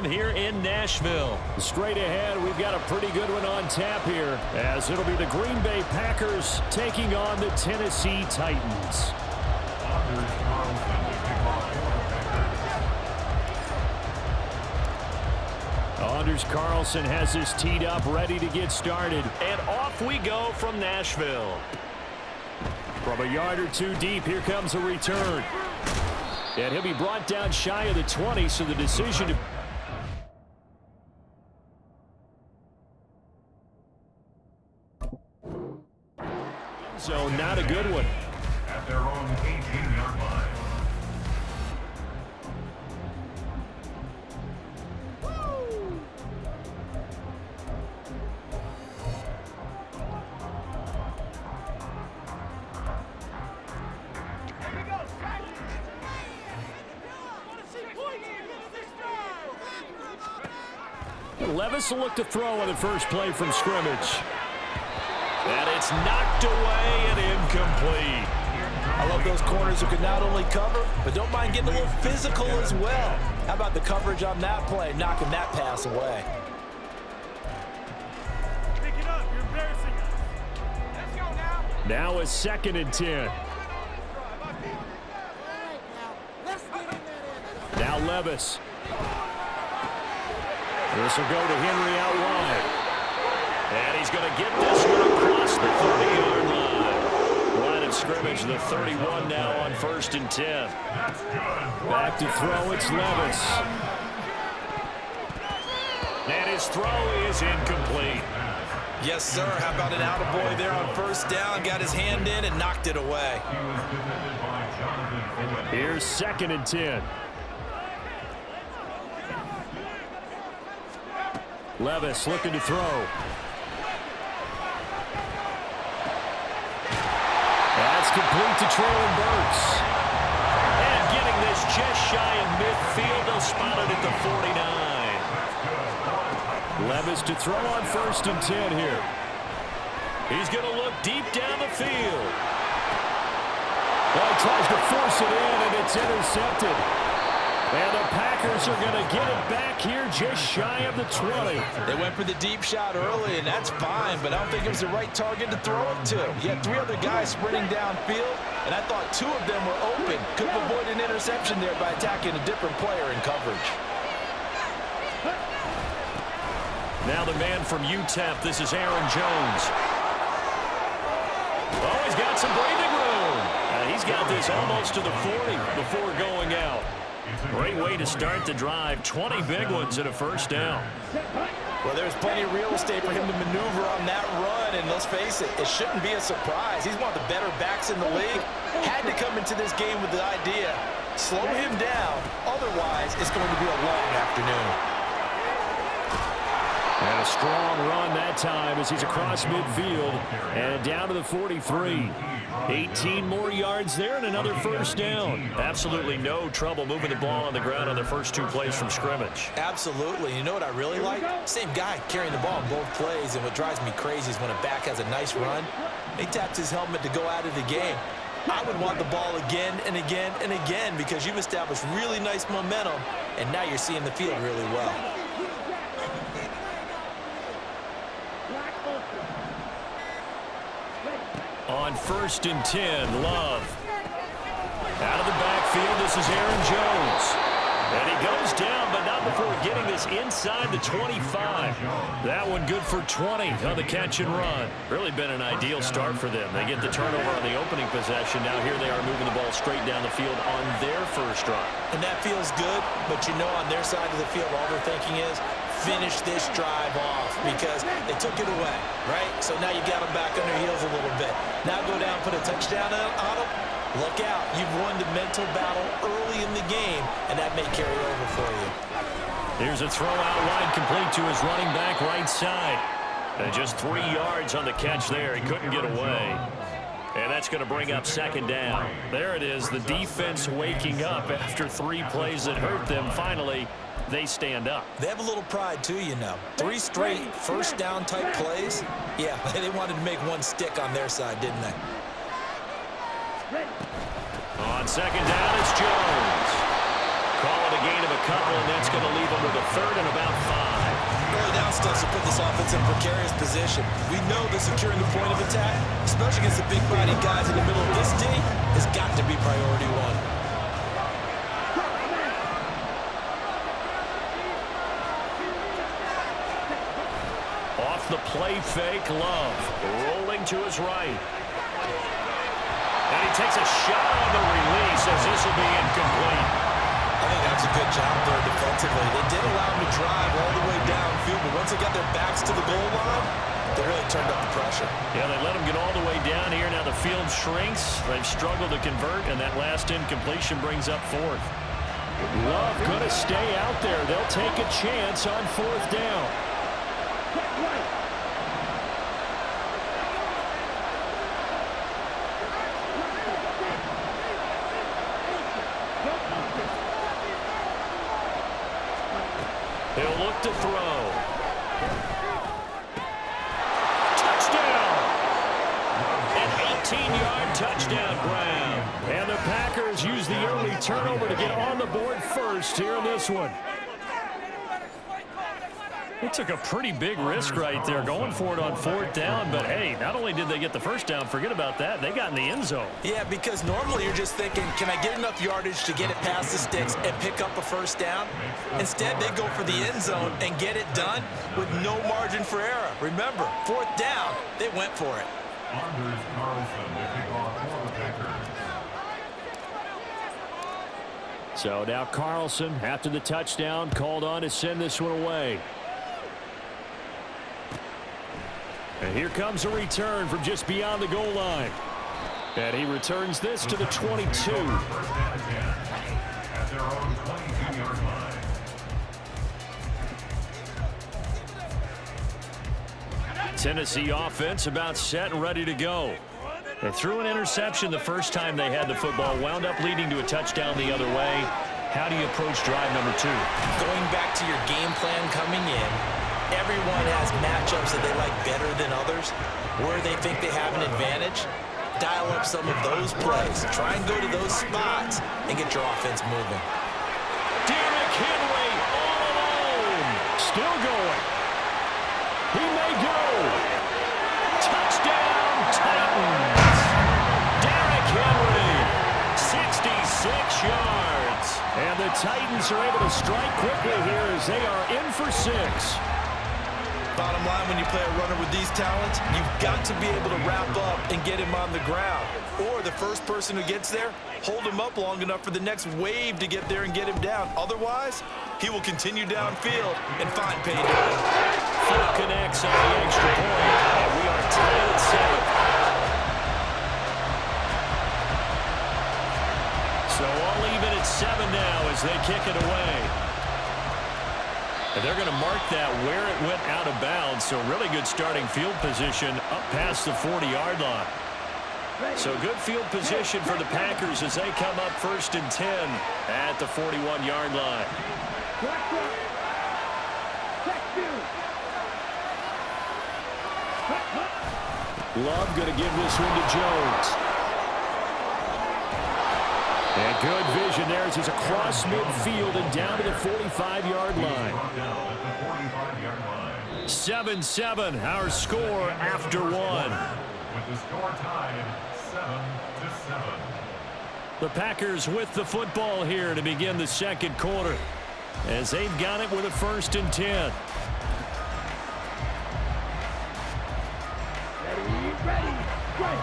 time here in Nashville. Straight ahead, we've got a pretty good one on tap here, as it'll be the Green Bay Packers taking on the Tennessee Titans. Anders Carlson has this teed up, ready to get started. And off we go from Nashville. From a yard or two deep, here comes a return. And he'll be brought down shy of the 20, so the decision to... So not a good one. At their own 18-yard line. Levis will look to throw on the first play from scrimmage. And it's knocked away and incomplete. I love those corners who can not only cover, but don't mind getting a little physical as well. How about the coverage on that play, knocking that pass away? Pick it up. You're embarrassing us. Let's go now. Now a 2nd and 10. Now Levis. This will go to Henry out wide. And he's going to get this one across the 30-yard line. Line of scrimmage, the 31 now on 1st and 10. Back to throw, it's Levis. And his throw is incomplete. Yes, sir. How about an attaboy there on 1st down? Got his hand in and knocked it away. Here's 2nd and 10. Levis looking to throw. That's complete to Traylon Burks. And getting this just shy of midfield. They'll spot it at the 49. Levis to throw on 1st and 10 here. He's going to look deep down the field. Well, he tries to force it in, and it's intercepted. And the Packers are going to get it back here just shy of the 20. They went for the deep shot early, and that's fine, but I don't think it was the right target to throw it to. You had 3 other guys sprinting downfield, and I thought 2 of them were open. Could have avoided an interception there by attacking a different player in coverage. Now the man from UTEP, this is Aaron Jones. Oh, he's got some breathing room. He's got this almost to the 40 before going out. Great way to start the drive. 20 big ones and a 1st down. Well, there's plenty of real estate for him to maneuver on that run, and let's face it, it shouldn't be a surprise. He's one of the better backs in the league. Had to come into this game with the idea, slow him down, otherwise it's going to be a long afternoon. And a strong run that time as he's across midfield and down to the 43. 18 more yards there and another 1st down. Absolutely no trouble moving the ball on the ground on their first 2 plays from scrimmage. Absolutely. You know what I really like? Same guy carrying the ball in both plays, and what drives me crazy is when a back has a nice run, he taps his helmet to go out of the game. I would want the ball again and again and again because you've established really nice momentum, and now you're seeing the field really well. On 1st and 10, Love. Out of the backfield, this is Aaron Jones. And he goes down, but not before getting this inside the 25. That one good for 20 on the catch and run. Really been an ideal start for them. They get the turnover on the opening possession. Now here they are moving the ball straight down the field on their first drive. And that feels good, but you know on their side of the field, all they're thinking is, finish this drive off because they took it away, right? So now you got them back on their heels a little bit. Now go down, put a touchdown on them. Look out. You've won the mental battle early in the game, and that may carry over for you. Here's a throw out wide complete to his running back right side. And just 3 yards on the catch there. He couldn't get away. And that's going to bring up 2nd down. There it is, the defense waking up after 3 plays that hurt them. Finally, they stand up. They have a little pride, too, you know. 3 straight 1st down type plays. Yeah, they wanted to make one stick on their side, didn't they? On 2nd down, it's Jones. Call it a gain of a couple, and that's going to leave them with a third and about 5. Early down stuff to put this offense in a precarious position. We know that securing the point of attack, especially against the big-bodied guys in the middle of this D, has got to be priority one. Off the play fake, Love rolling to his right. And he takes a shot on the release as this will be incomplete. I think that's a good job there defensively. They did allow him to drive all the way downfield, but once they got their backs to the goal line, they really turned up the pressure. Yeah, they let him get all the way down here. Now the field shrinks. They've struggled to convert, and that last incompletion brings up 4th. Love going to stay out there. They'll take a chance on 4th down. He'll look to throw. Touchdown! An 18-yard touchdown grab. And the Packers use the early turnover to get on the board first here in this one. They took a pretty big risk right there going for it on 4th down, but hey, not only did they get the first down, forget about that, they got in the end zone. Yeah, because normally you're just thinking, can I get enough yardage to get it past the sticks and pick up a first down? Instead, they go for the end zone and get it done with no margin for error. Remember, 4th down, they went for it. Anders Carlson to kick off for the Packers. So now Carlson, after the touchdown, called on to send this one away. And here comes a return from just beyond the goal line. And he returns this to the 22. First and 10 at their own 22-yard line. Tennessee offense about set and ready to go. They threw an interception the first time they had the football, wound up leading to a touchdown the other way. How do you approach drive number 2? Going back to your game plan coming in, everyone has matchups that they like better than others, where they think they have an advantage. Dial up some of those plays. Try and go to those spots and get your offense moving. Derrick Henry all alone. Still going. He may go. Touchdown, Titans. Derrick Henry, 66 yards. And the Titans are able to strike quickly here as they are in for 6. Bottom line, when you play a runner with these talents, you've got to be able to wrap up and get him on the ground. Or the first person who gets there, hold him up long enough for the next wave to get there and get him down. Otherwise, he will continue downfield and find pay dirt. Full connects on the extra point, and we are tied at 7. So I'll leave it at 7 now as they kick it away. And they're going to mark that where it went out of bounds. So really good starting field position up past the 40-yard line. So good field position for the Packers as they come up 1st and 10 at the 41-yard line. Love going to give this one to Jones. And good vision there as he's across midfield and down to the 45-yard line. 7-7, our score after 1. With the score tied 7-7. The Packers with the football here to begin the second quarter as they've got it with a 1st and 10. Ready. Strike.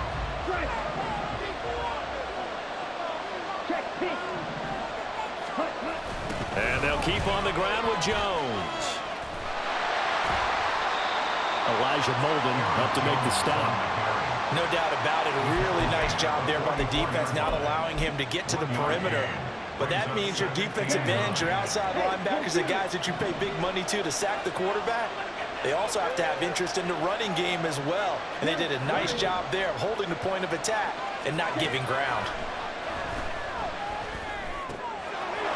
And they'll keep on the ground with Jones. Elijah Molden up to make the stop. No doubt about it. A really nice job there by the defense, not allowing him to get to the perimeter. But that means your defensive ends, your outside linebackers, the guys that you pay big money to sack the quarterback, they also have to have interest in the running game as well. And they did a nice job there of holding the point of attack and not giving ground.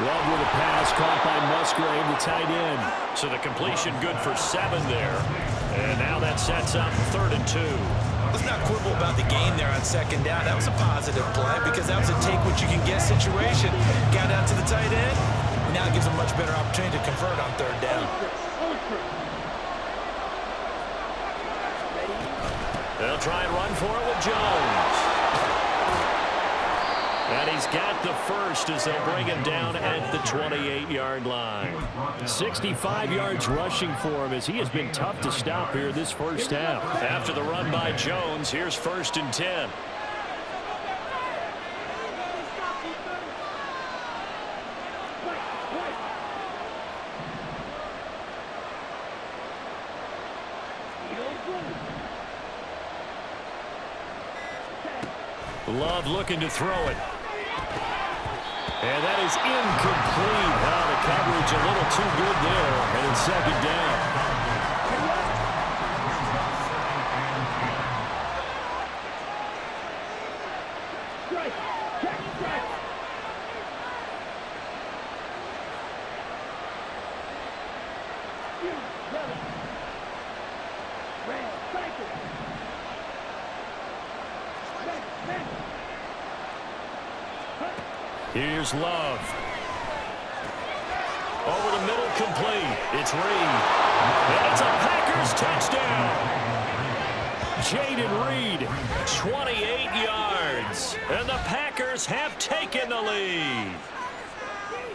Love with a pass caught by Musgrave, the tight end. So the completion good for 7 there. And now that sets up 3rd and 2. Let's not quibble about the game there on 2nd down. That was a positive play because that was a take what you can get situation. Got out to the tight end, Now it gives them much better opportunity to convert on third down. They'll try and run for it with Jones. And he's got the first as they'll bring him down at the 28-yard line. 65 yards rushing for him as he has been tough to stop here this first half. After the run by Jones, here's 1st and 10. Love looking to throw it. And that is incomplete. Wow, the coverage a little too good there. And it's 2nd down. Here's Love. Over the middle, complete. It's Reed. And it's a Packers touchdown. Jaden Reed, 28 yards. And the Packers have taken the lead.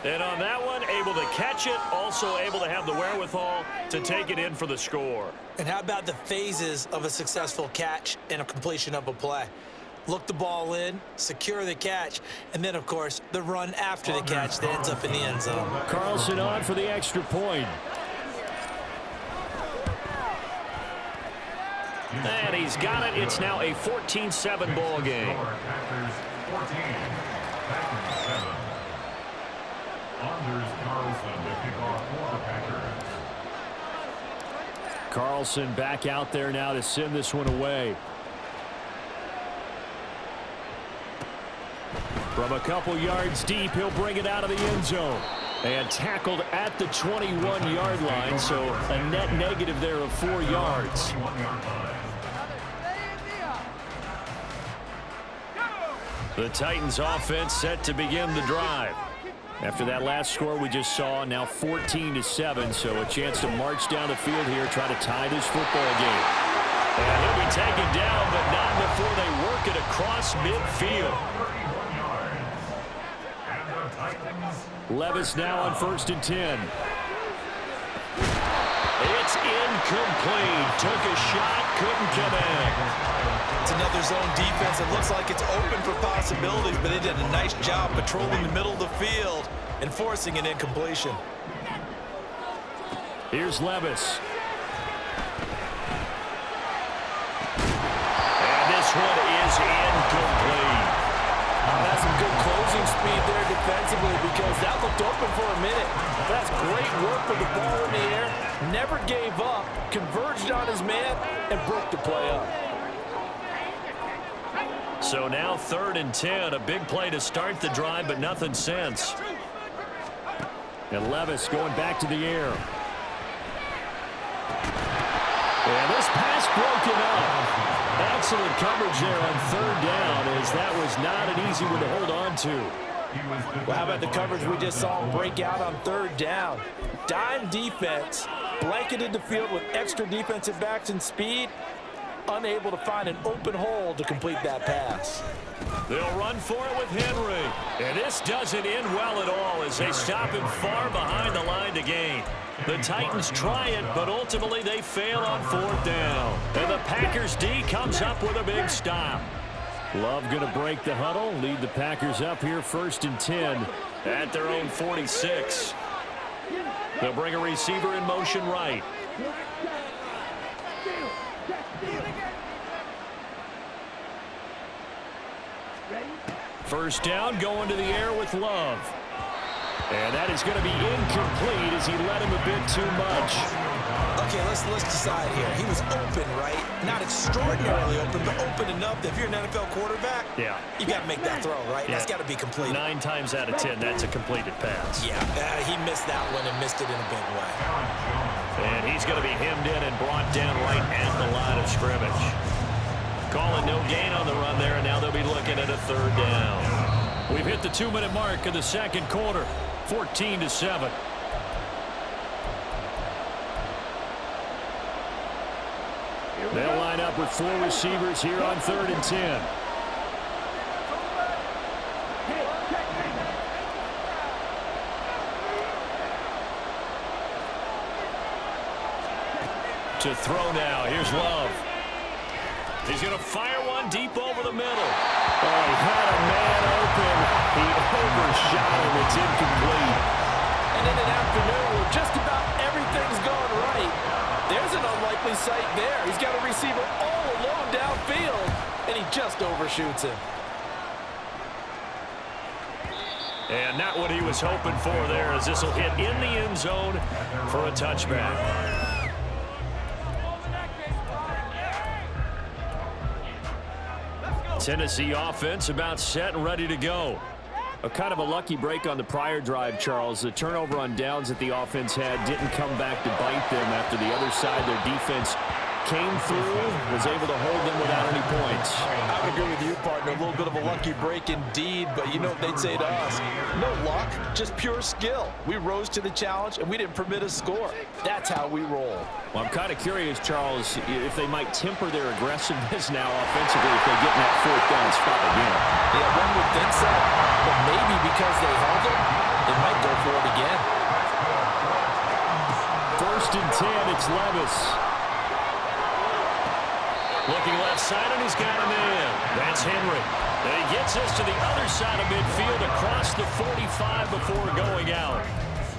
And on that one, able to catch it, also able to have the wherewithal to take it in for the score. And how about the phases of a successful catch and a completion of a play? Look the ball in, secure the catch, and then, of course, the run after the catch that ends up in the end zone. Carlson on for the extra point. And he's got it. It's now a 14-7 ball game. Packers 14, Packers 7. Anders Carlson to kick off for the Packers. Carlson back out there now to send this one away. From a couple yards deep, he'll bring it out of the end zone. And tackled at the 21-yard line, so a net negative there of 4 yards. The Titans offense set to begin the drive. After that last score we just saw, now 14-7, so a chance to march down the field here, try to tie this football game. And he'll be taken down, but not before they work it across midfield. Levis now on 1st and 10. It's incomplete. Took a shot, couldn't connect. It's another zone defense. It looks like it's open for possibilities, but they did a nice job patrolling the middle of the field and forcing an incompletion. Here's Levis. And this one is incomplete. That's some good closing speed there defensively because that looked open for a minute. That's great work with the ball in the air. Never gave up, converged on his man, and broke the play up. So now 3rd and 10, a big play to start the drive, but nothing since. And Levis going back to the air. And this pass broken up. Excellent coverage there on 3rd down, as that was not an easy one to hold on to. Well, how about the coverage we just saw him break out on 3rd down? Dime defense, blanketed the field with extra defensive backs and speed, unable to find an open hole to complete that pass. They'll run for it with Henry. And this doesn't end well at all as they stop him far behind the line to gain. The Titans try it, but ultimately they fail on 4th down. And the Packers D comes up with a big stop. Love going to break the huddle, lead the Packers up here 1st and 10. At their own 46. They'll bring a receiver in motion right. First down, going to the air with Love. And that is going to be incomplete as he led him a bit too much. Okay, let's decide here. He was open, right? Not extraordinarily open, but open enough that if you're an NFL quarterback, you got to make that throw, right? That's got to be complete. 9 times out of 10, that's a completed pass. Yeah, he missed that one and missed it in a big way. And he's going to be hemmed in and brought down right at the line of scrimmage. Calling no gain on the run there, and now they'll be looking at a 3rd down. We've hit the 2-minute mark of the 2nd quarter. 14-7. They'll line up with 4 receivers here on 3rd and 10. To throw now. Here's Love. He's going to fire one deep over the middle. Oh, he had a man open. He overshot him. It's incomplete. And in an afternoon where just about everything's going right, there's an unlikely sight there. He's got a receiver all alone downfield, and he just overshoots him. And not what he was hoping for there, as this will hit in the end zone for a touchback. Tennessee offense about set and ready to go. A kind of a lucky break on the prior drive, Charles. The turnover on downs that the offense had didn't come back to bite them after the other side. Their defense came through, was able to hold them without any points. I would agree with you, partner. A little bit of a lucky break indeed, but you know what they'd say to us? No luck, just pure skill. We rose to the challenge, and we didn't permit a score. That's how we roll. Well, I'm kind of curious, Charles, if they might temper their aggressiveness now offensively if they get in that 4th down spot again. Yeah, one would think so, but maybe because they held it, they might go for it again. 1st and 10, it's Levis. Looking left side, and he's got a man. That's Henry. And he gets us to the other side of midfield across the 45 before going out.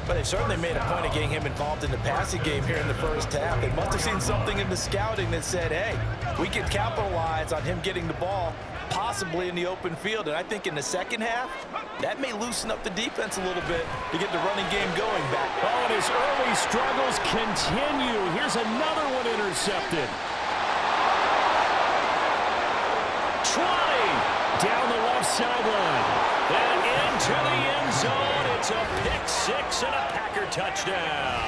But they've certainly made a point of getting him involved in the passing game here in the first half. They must have seen something in the scouting that said, hey, we can capitalize on him getting the ball, possibly in the open field. And I think in the second half, that may loosen up the defense a little bit to get the running game going back. Oh, and his early struggles continue. Here's another one intercepted. Down the left sideline. And into the end zone. It's a pick 6 and a Packer touchdown.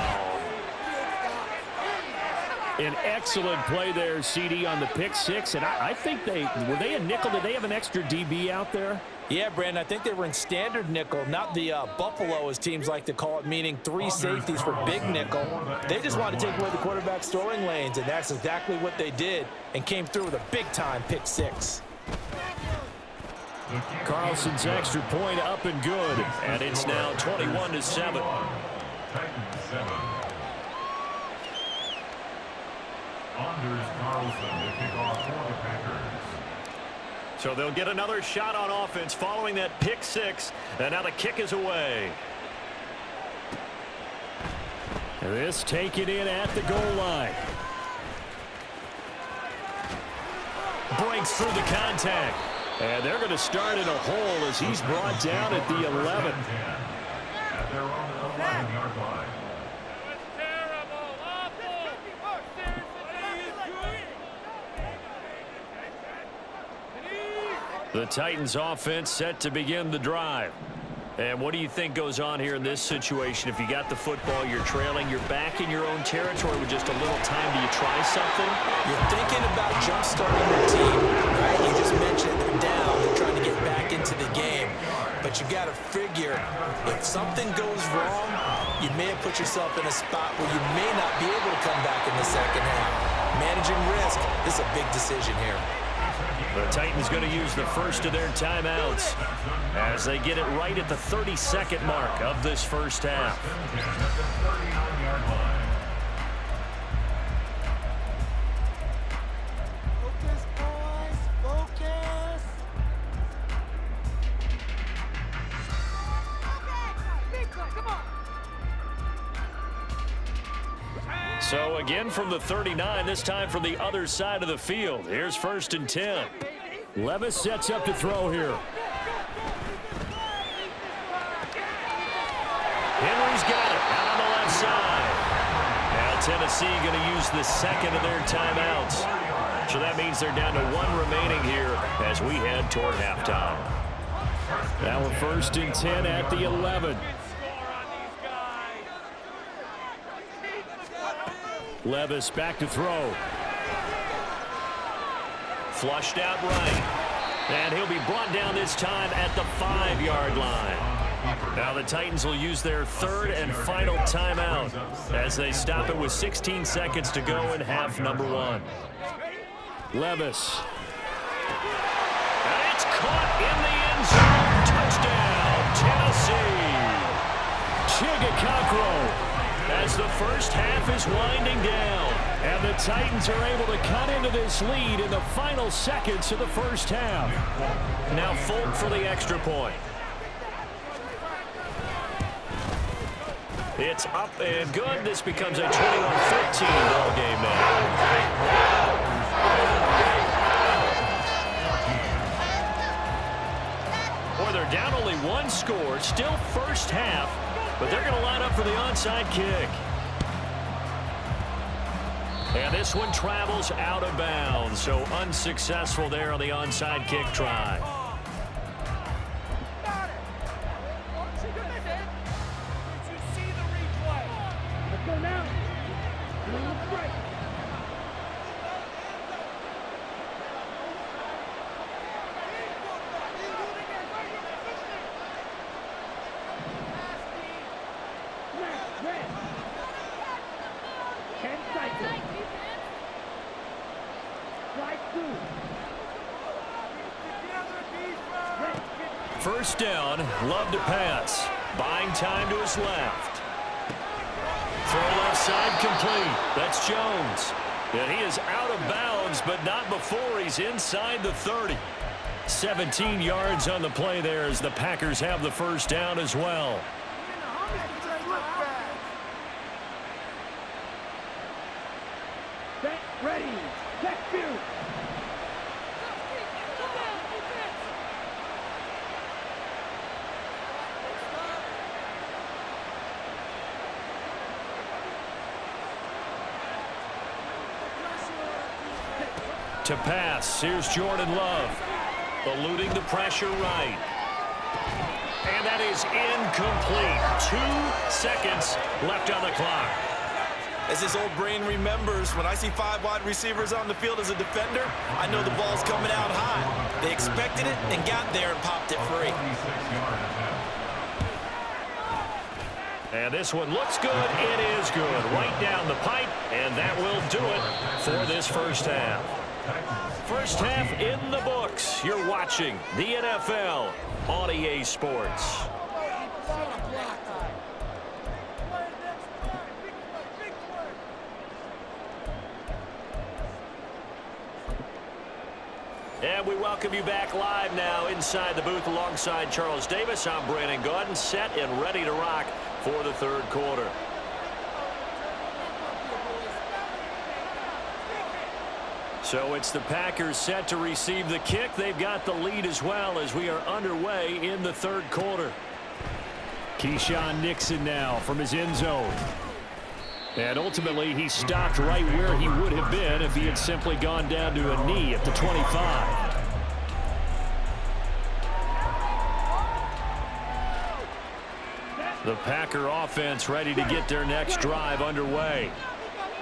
An excellent play there, CD, on the pick 6. And I think were they a nickel? Did they have an extra DB out there? Yeah, Brandon, I think they were in standard nickel, not the Buffalo, as teams like to call it, meaning 3 safeties for big nickel. They just wanted to take away the quarterback's throwing lanes, and that's exactly what they did, and came through with a big-time pick 6. Carlson's extra point up and good. And it's now 21-7. Titans 7. Anders Carlson to kick off for the Packers. So they'll get another shot on offense following that pick 6. And now the kick is away. This taken in at the goal line. Breaks through the contact. And they're going to start in a hole as he's brought down at the 11. At their own 11-yard line. The Titans offense set to begin the drive. And what do you think goes on here in this situation? If you got the football, you're trailing, you're back in your own territory with just a little time. Do you try something? You're thinking about jump-starting your team, right? You just mentioned they're down. They're trying to get back into the game. But you got to figure, if something goes wrong, you may have put yourself in a spot where you may not be able to come back in the second half. Managing risk, this is a big decision here. The Titans going to use the first of their timeouts as they get it right at the 32nd mark of this first half. Focus, boys, focus. Come on. So again from the 39, this time from the other side of the field. Here's 1st and 10. Levis sets up to throw here. Henry's got it out on the left side. Now Tennessee going to use the second of their timeouts. So that means they're down to 1 remaining here as we head toward halftime. Now a 1st and 10 at the 11. Levis back to throw. Flushed out right. And he'll be brought down this time at the 5-yard line. Now the Titans will use their third and final timeout as they stop it with 16 seconds to go in half number 1. Levis. And it's caught in the end zone. Touchdown, Tennessee. Chigakakro as the first half is winding down. And the Titans are able to cut into this lead in the final seconds of the first half. Now Folk for the extra point. It's up and good. This becomes a 21-15 ball game now. Boy, they're down only one score. Still first half, but they're going to line up for the onside kick. And this one travels out of bounds, so unsuccessful there on the onside kick try. First down, Love to pass. Buying time to his left. Throw left side complete. That's Jones. And he is out of bounds, but not before he's inside the 30. 17 yards on the play there as the Packers have the first down as well. Ready. Let's do. To pass, here's Jordan Love. Eluding the pressure right. And that is incomplete. 2 seconds left on the clock. As his old brain remembers, when I see 5 wide receivers on the field as a defender, I know the ball's coming out high. They expected it and got there and popped it free. And this one looks good. It is good. Right down the pipe, and that will do it for this first half. First half in the books. You're watching the NFL on EA Sports. And we welcome you back live now inside the booth alongside Charles Davis. I'm Brandon Gaudin, set and ready to rock for the third quarter. So it's the Packers set to receive the kick. They've got the lead as well as we are underway in the third quarter. Keyshawn Nixon now from his end zone. And ultimately, he stopped right where he would have been if he had simply gone down to a knee at the 25. The Packer offense ready to get their next drive underway.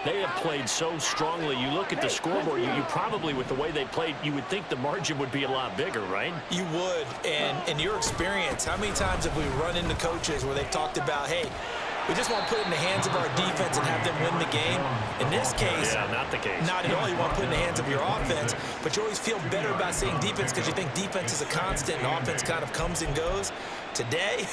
They have played so strongly. You look at the scoreboard, you probably, with the way they played, you would think the margin would be a lot bigger, right? You would. And in your experience, how many times have we run into coaches where they've talked about, hey, we just want to put it in the hands of our defense and have them win the game? In this case, yeah, not the case. Not at all. You want to put it in the hands of your offense, but you always feel better about saying defense because you think defense is a constant and offense kind of comes and goes. Today,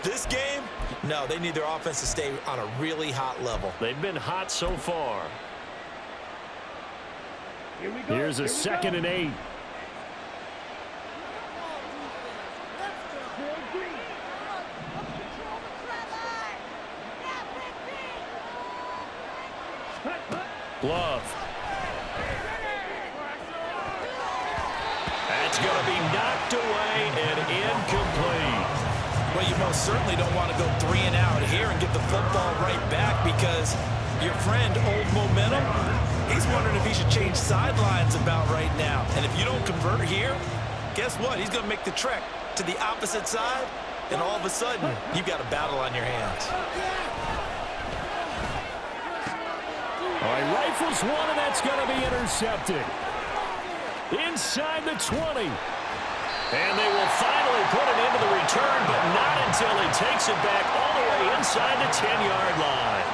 this game, no, they need their offense to stay on a really hot level. They've been hot so far. Here's a 2nd and 8. Love. That's going to be knocked away and incomplete. Well, you most certainly don't want to go 3 and out here and get the football right back because your friend, Old Momentum, he's wondering if he should change sidelines about right now. And if you don't convert here, guess what? He's going to make the trek to the opposite side, and all of a sudden, you've got a battle on your hands. All right, rifles one, and that's going to be intercepted. Inside the 20. And they will finally put it into the return, but not until he takes it back all the way inside the 10-yard line.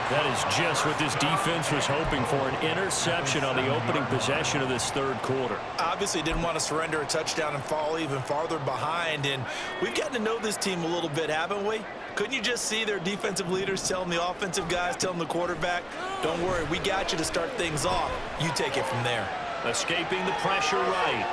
That is just what this defense was hoping for, an interception on the opening possession of this third quarter. Obviously didn't want to surrender a touchdown and fall even farther behind, and we've gotten to know this team a little bit, haven't we? Couldn't you just see their defensive leaders telling the offensive guys, telling the quarterback, don't worry, we got you to start things off. You take it from there. Escaping the pressure right.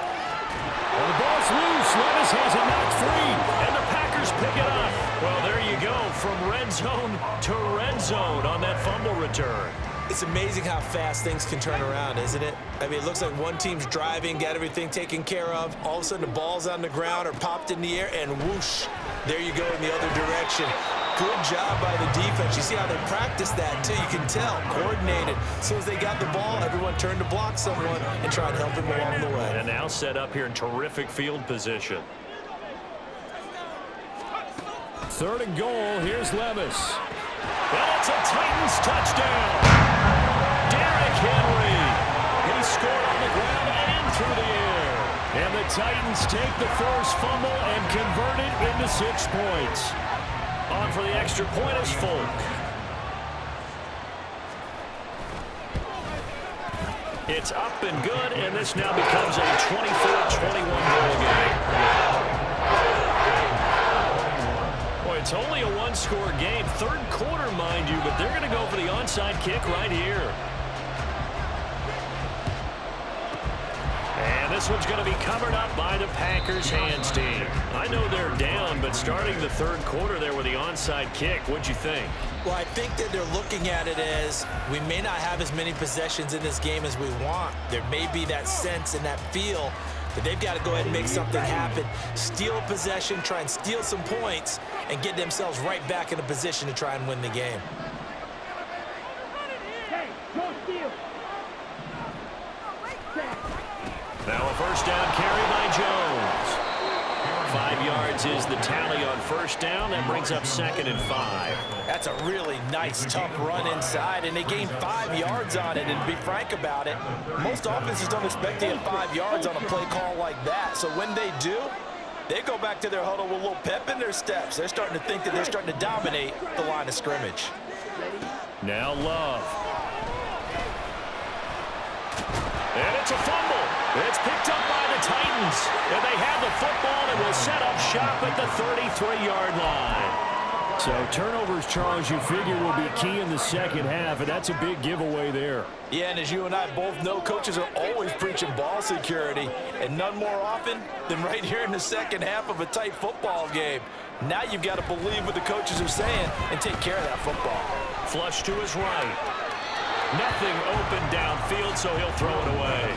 Well, the ball's loose. Levis has it knocked free. And the Packers pick it up. Well, there you go, from red zone to red zone on that fumble return. It's amazing how fast things can turn around, isn't it? I mean, it looks like one team's driving, got everything taken care of. All of a sudden, the ball's on the ground or popped in the air, and whoosh, there you go in the other direction. Good job by the defense. You see how they practice that, too. You can tell, coordinated. As soon as they got the ball, everyone turned to block someone and tried to help him along the way. And now set up here in terrific field position. 3rd and goal. Here's Levis. Well, it's a Titans touchdown. Derrick Henry. He scored on the ground and through the air. And the Titans take the forced fumble and convert it into 6 points. On for the extra point is Folk. It's up and good, and this now becomes a 24-21 goal game. Boy, it's only a one-score game. 3rd quarter, mind you, but they're going to go for the onside kick right here. And this one's going to be covered up by the Packers hands team. I know they're down, but starting the 3rd quarter there with the onside kick, what'd you think? Well, I think that they're looking at it as we may not have as many possessions in this game as we want. There may be that sense and that feel that they've got to go ahead and make something happen. Steal a possession, try and steal some points, and get themselves right back in a position to try and win the game. Now a first down carry by Jones. 5 yards is the tally on first down. That brings up 2nd and 5. That's a really nice, tough run inside, and they gained 5 yards on it. And to be frank about it, most offenses don't expect to get 5 yards on a play call like that. So when they do, they go back to their huddle with a little pep in their steps. They're starting to think that they're starting to dominate the line of scrimmage. Now Love. And it's a fumble. It's picked up by the Titans. And they have the football and will set up shop at the 33-yard line. So turnovers, Charles, you figure will be key in the second half, and that's a big giveaway there. Yeah, and as you and I both know, coaches are always preaching ball security, and none more often than right here in the second half of a tight football game. Now you've got to believe what the coaches are saying and take care of that football. Flush to his right. Nothing open downfield, so he'll throw it away.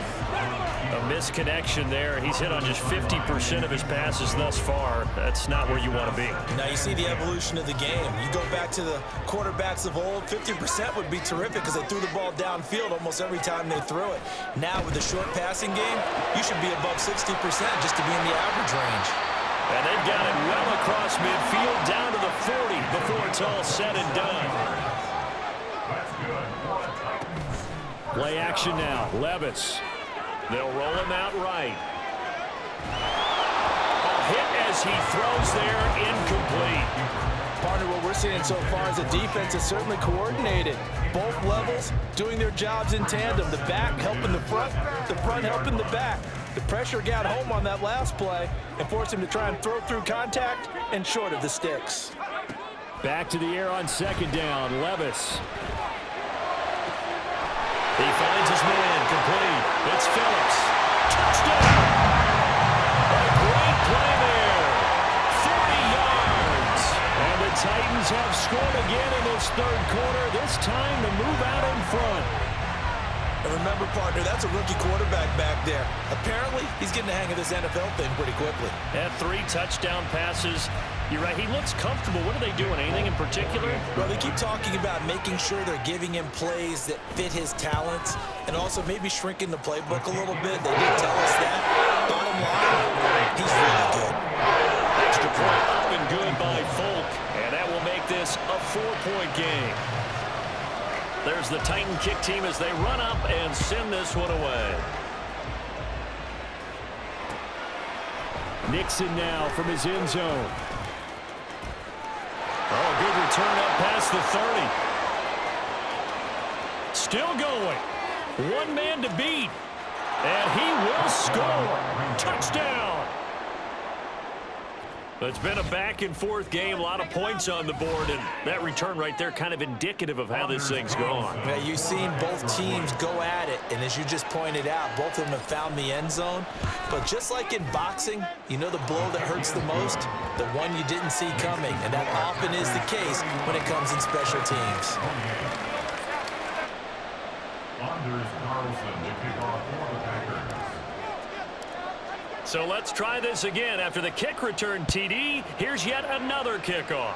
A misconnection there. He's hit on just 50% of his passes thus far. That's not where you want to be. Now you see the evolution of the game. You go back to the quarterbacks of old, 50% would be terrific because they threw the ball downfield almost every time they threw it. Now with the short passing game, you should be above 60% just to be in the average range. And they've got it well across midfield down to the 40 before it's all said and done. Play action now. Levis. They'll roll him out right. A hit as he throws there, incomplete. Partner, what we're seeing so far is the defense is certainly coordinated. Both levels doing their jobs in tandem. The back helping the front helping the back. The pressure got home on that last play and forced him to try and throw through contact and short of the sticks. Back to the air on 2nd down. Levis. He finds his man, complete. It's Phillips. Touchdown! A great play there. 40 yards. And the Titans have scored again in this 3rd quarter, this time to move out in front. And remember, partner, that's a rookie quarterback back there. Apparently, he's getting the hang of this NFL thing pretty quickly. Had 3 touchdown passes. You're right, he looks comfortable. What are they doing? Anything in particular? Well, they keep talking about making sure they're giving him plays that fit his talents and also maybe shrinking the playbook a little bit. They did tell us that. Bottom line, he's really good. Extra point up and good by Folk. And that will make this a 4-point game. There's the Titan kick team as they run up and send this one away. Nixon now from his end zone. Oh, good return up past the 30. Still going. One man to beat. And he will score. Touchdown. It's been a back-and-forth game, a lot of points on the board, and that return right there kind of indicative of how this thing's gone. Yeah, you've seen both teams go at it, and as you just pointed out, both of them have found the end zone. But just like in boxing, you know the blow that hurts the most? The one you didn't see coming, and that often is the case when it comes in special teams. Anders Carlson to kick off for the Packers. So let's try this again. After the kick return TD, here's yet another kickoff.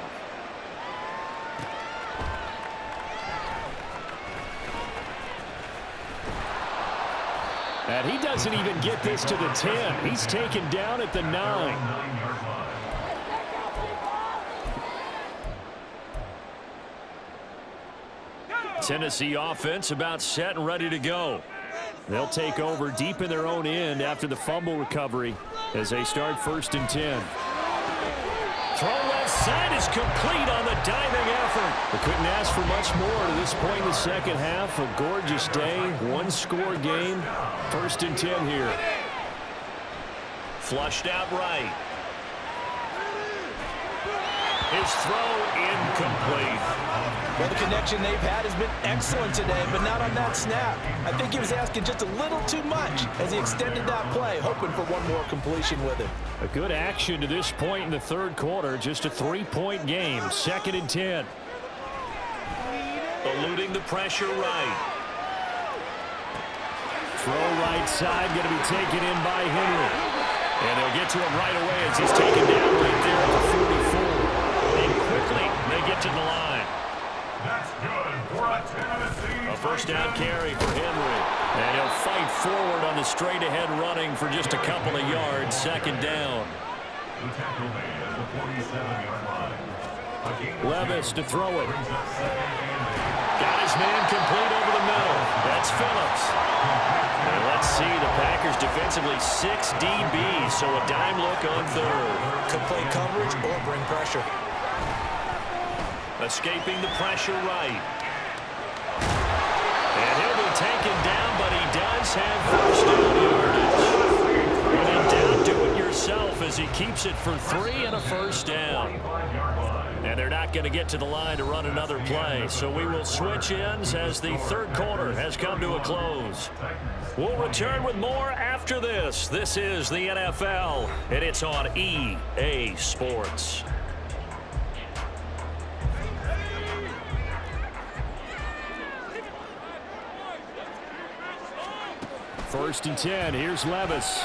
And he doesn't even get this to the 10. He's taken down at the 9. 9-yard line. Tennessee offense about set and ready to go. They'll take over deep in their own end after the fumble recovery as they start 1st and 10. Throw left side is complete on the diving effort. They couldn't ask for much more to this point in the second half. A gorgeous day, one-score game. 1st and 10 here. Flushed out right. His throw incomplete. Well, the connection they've had has been excellent today, but not on that snap. I think he was asking just a little too much as he extended that play, hoping for one more completion with it. A good action to this point in the third quarter. Just a 3-point game. 2nd and 10. Eluding the pressure right. Throw right side, going to be taken in by Henry. And they'll get to him right away as he's taken down right there at the 44. And quickly, they get to the line. That's good for a Tennessee. A first down carry for Henry. And he'll fight forward on the straight-ahead running for just a couple of yards. 2nd down. The tackle made at the 47-yard line. Levis to throw it. Got his man complete over the middle. That's Phillips. And let's see, the Packers defensively 6 DBs, so a dime look on 3rd. Could play coverage or bring pressure. Escaping the pressure right. And he'll be taken down, but he does have 1st down yardage. When in doubt, do it yourself as he keeps it for 3 and a 1st down. And they're not going to get to the line to run another play, so we will switch ends as the third quarter has come to a close. We'll return with more after this. This is the NFL, and it's on EA Sports. First and 10. Here's Levis.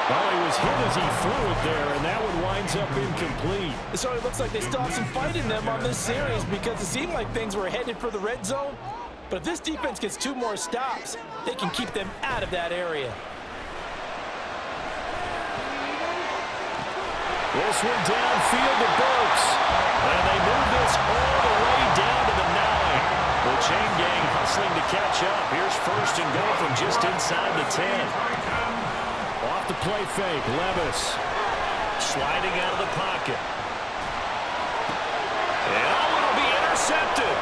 Well, he was hit as he threw it there, and that one winds up incomplete. So it looks like they still have some fight in them on this series because it seemed like things were headed for the red zone. But if this defense gets 2 more stops, they can keep them out of that area. This one downfield to Burks. And they move this all the way down to the 9. The chain gang hustling to catch up. Here's 1st and goal from just inside the 10. Off the play fake, Levis. Sliding out of the pocket. And it'll be intercepted.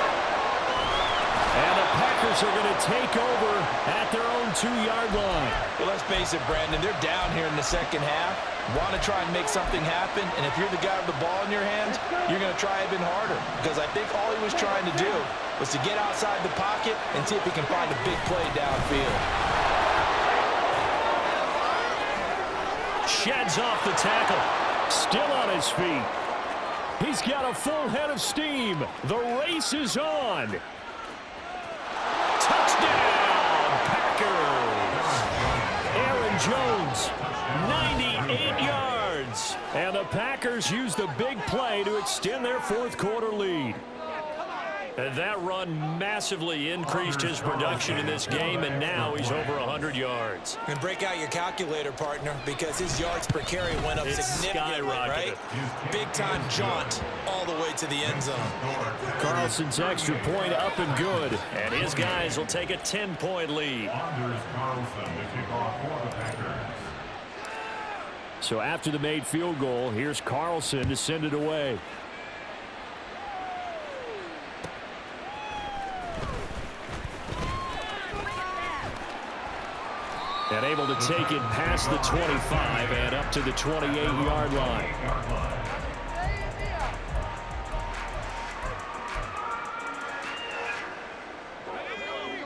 And the Packers are going to take over at their own 2-yard line. Well, let's face it, Brandon, they're down here in the second half. Want to try and make something happen, and if you're the guy with the ball in your hands, you're going to try even harder. Because I think all he was trying to do was to get outside the pocket and see if he can find a big play downfield. Sheds off the tackle. Still on his feet. He's got a full head of steam. The race is on. Touchdown, Packers. Aaron Jones, 98 yards. and the Packers use the big play to extend their fourth quarter lead. And that run massively increased his production in this game, and now he's over 100 yards. And break out your calculator, partner, because his yards per carry went up significantly, right? Big-time jaunt all the way to the end zone. Carlson's extra point up and good. And his guys will take a 10-point lead. Anders Carlson to kick off for the Packers. So after the made field goal, here's Carlson to send it away. And able to take it past the 25 and up to the 28-yard line.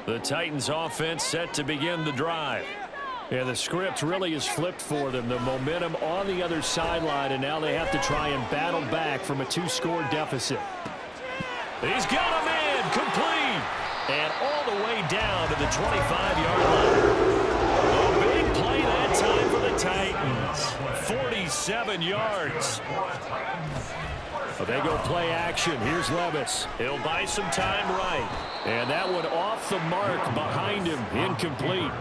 The Titans offense set to begin the drive. Yeah, the script really is flipped for them. The momentum on the other sideline, and now they have to try and battle back from a 2-score deficit. He's got him in, complete, and all the way down to the 25-yard line. A big play that time for the Titans. 47 yards. Well, they go play action. Here's Levis. He'll buy some time right. And that one off the mark behind him, incomplete.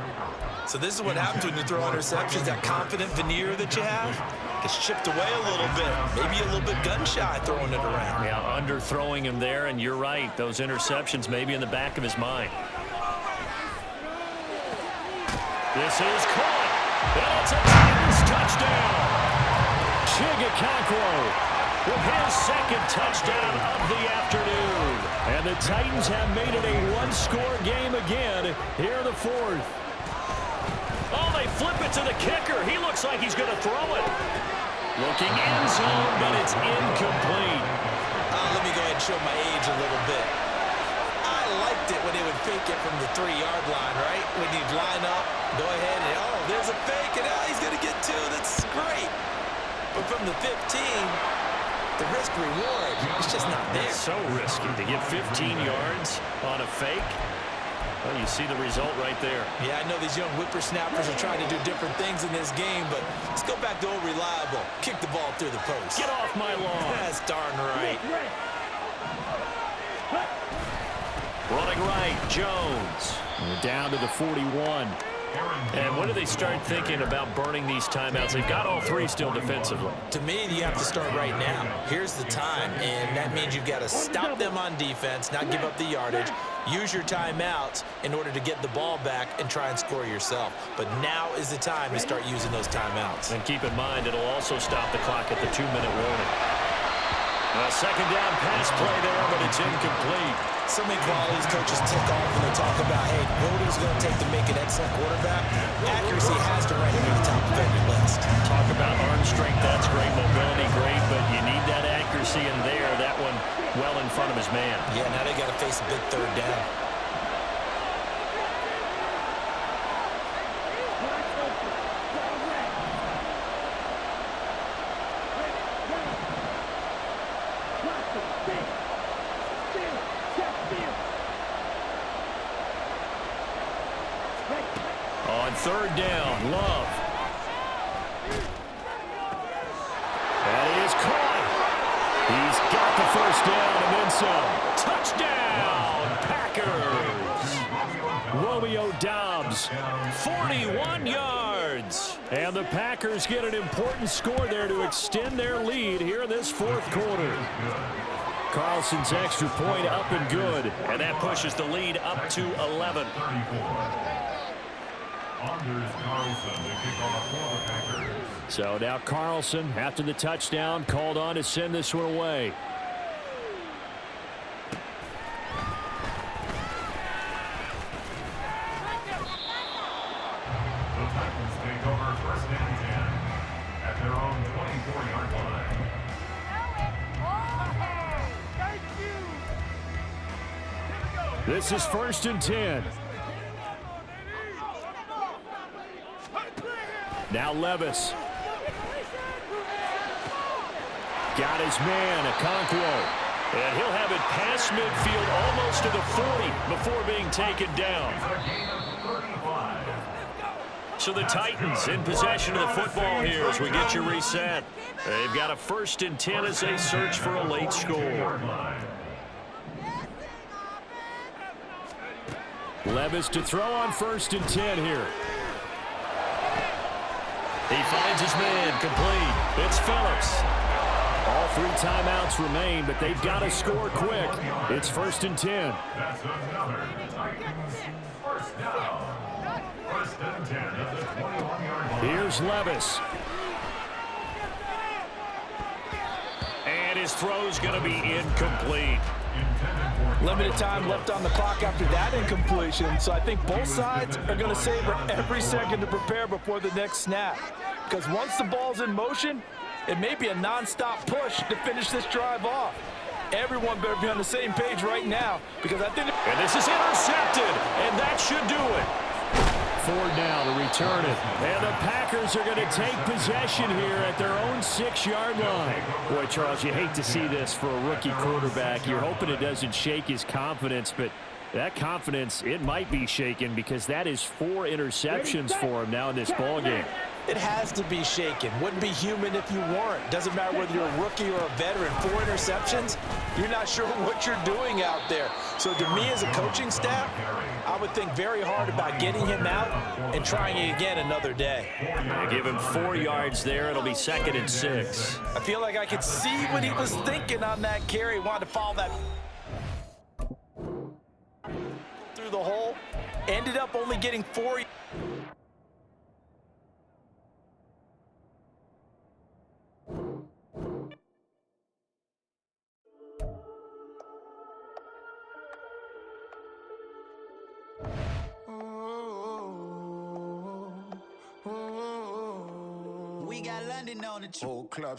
So this is what happens when you throw interceptions. That confident veneer that you have gets chipped away a little bit. Maybe a little bit gun-shy throwing it around. Yeah, underthrowing him there, and you're right. Those interceptions may be in the back of his mind. This is caught. And it's a Titans touchdown. Chigacancro with his second touchdown of the afternoon. And the Titans have made it a one-score game again here in the fourth. Oh, they flip it to the kicker. He looks like he's going to throw it. Looking end zone, but it's incomplete. Let me go ahead and show my age a little bit. I liked it when they would fake it from the 3-yard line, right? When you'd line up, go ahead and, oh, there's a fake, and now he's going to get 2. That's great. But from the 15, the risk-reward, it's just not there. It's so risky to get 15 yards on a fake. Well, you see the result right there. Yeah, I know these young whippersnappers are trying to do different things in this game, but let's go back to old reliable. Kick the ball through the post. Get off my lawn. That's darn right. Running right, Jones. We're down to the 41. And when do they start thinking about burning these timeouts? They've got all 3 still defensively. To me, you have to start right now. Here's the time, and that means you've got to stop them on defense, not give up the yardage, use your timeouts in order to get the ball back and try and score yourself. But now is the time to start using those timeouts. And keep in mind, it'll also stop the clock at the 2-minute warning. A second down pass play there, but it's incomplete. So many qualities coaches tick off when they talk about, hey, what is it going to take to make an excellent quarterback? Accuracy has to rank near the top of every list. Talk about arm strength, that's great. Mobility, great, but you need that accuracy in there. That one well in front of his man. Yeah, now they got to face a big 3rd down. On 3rd down, Love. That is caught. He's got the 1st down, and then some. Touchdown, Packers. Romeo Doubs, 41 yards. And the Packers get an important score there to extend their lead here in this 4th quarter. Carlson's extra point up and good. And that pushes the lead up to 11. Anders Carlson to kick off for the Packers. So now Carlson, after the touchdown, called on to send this one away. The Titans take over 1st and 10 at their own 24-yard line. This is 1st and 10. Now Levis. Got his man, Okonkwo. And he'll have it past midfield almost to the 40 before being taken down. So the Titans in possession of the football here as we get you reset. They've got a 1st and 10 as they search for a late score. Levis to throw on 1st and 10 here. He finds his man, complete. It's Phillips. All 3 timeouts remain, but they've got to score quick. It's 1st and 10. That's another Titans first down. 1st and 10 at the 21-yard line. Here's Levis. And his throw's going to be incomplete. Limited time left on the clock after that incompletion, so I think both sides are going to savor every second to prepare before the next snap. Because once the ball's in motion, it may be a non-stop push to finish this drive off. Everyone better be on the same page right now, because I think... And this is intercepted, and that should do it. 4th down to return it. And the Packers are going to take possession here at their own 6-yard line. Boy, Charles, you hate to see this for a rookie quarterback. You're hoping it doesn't shake his confidence, but that confidence, it might be shaken because that is 4 interceptions for him now in this ballgame. It has to be shaken. Wouldn't be human if you weren't. Doesn't matter whether you're a rookie or a veteran. 4 interceptions, you're not sure what you're doing out there. So to me as a coaching staff, I would think very hard about getting him out and trying it again another day. They give him 4 yards there. It'll be 2nd and 6. I feel like I could see what he was thinking on that carry. He wanted to follow that through the hole. Ended up only getting 4. We got London on the whole club.